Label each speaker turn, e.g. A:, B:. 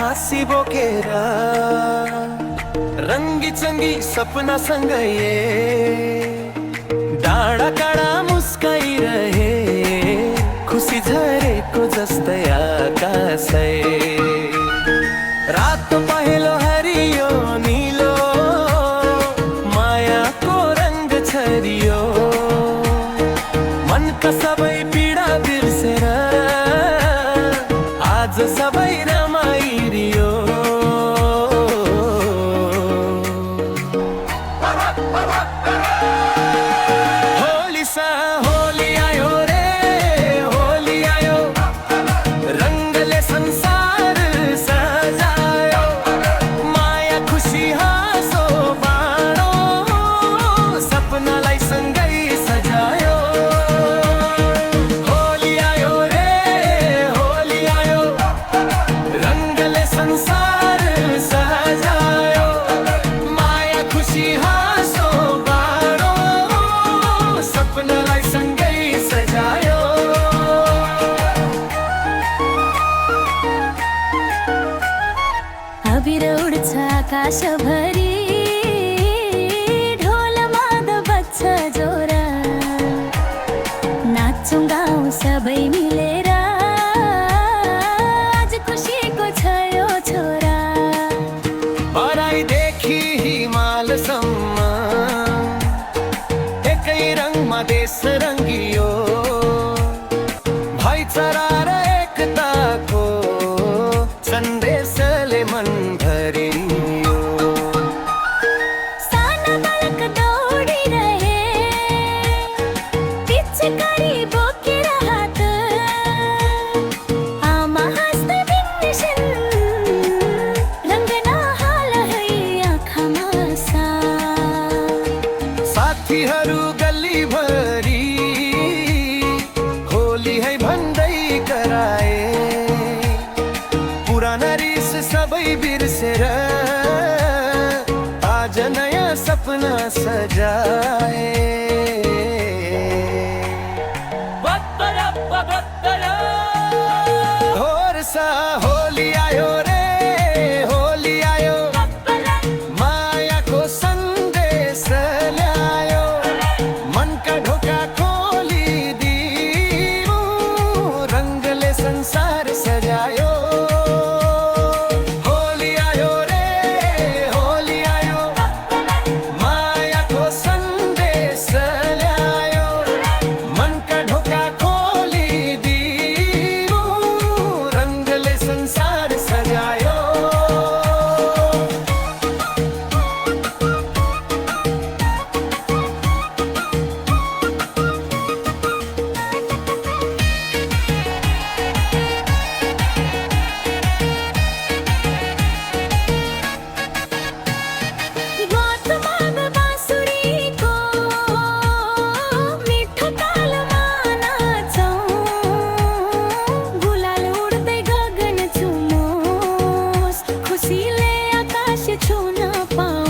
A: हाँसी बोकेर रंगी चंगी सपना सँगै डाँडा काँडा मुस्काइरहे खुसी झरेको जस्तै आकाश रात पहेँलो हरियो नीलो मायाको रंग छरियो मनका सबै पीडा बिर्सेर आज सबै रमाइरियो होली सा होली आयो रे होली आयो रंगले संसार सजायो माया खुशी हाँसो बाँडो सपनालाई सँगै सजायो होली आयो रे होली आयो रंगले संसार सजायो माया खुशी हाँसो बाँडो सपनालाई सँगै सजायो
B: अबिर उड्छ आकाशभरि ढोलमा बज्छ जोरा नाच्छौँ गाउँ सबै मिलेर आज खुसीको छ यो छोरा
A: बराइदेखि हिमालसम्म एकै रङमा देश रङ्गियो भाइचारा र एकताको सन्देशले मन भरियो
B: साना बालक दौडिरहे पिचकारी बोकेर हात आमा हाँस्दै बिग्रिन्छन् रङ्ग नहाल है आँखामा
A: साथीहरू गल्लीभरि होली है भन्दै कराए पुराना रिस सबै बिर्सेर आज नयाँ सपना सजाए होरसा होली आयो रे होली आयो मायाको सन्देश ल्यायो मनका ढोका खोलिदियो रंगले संसार सजायो होली आयो रे होली आयो मायाको सन्देश ल्यायो मनका ढोका खोलिदियो रंगले संसार सजायो
B: गतमाग बाँसुरीको मिठो तालमा नाचौँ गुलाल उड्दै गगन चुमोस् खुसीले आकाश छुन पाऊँ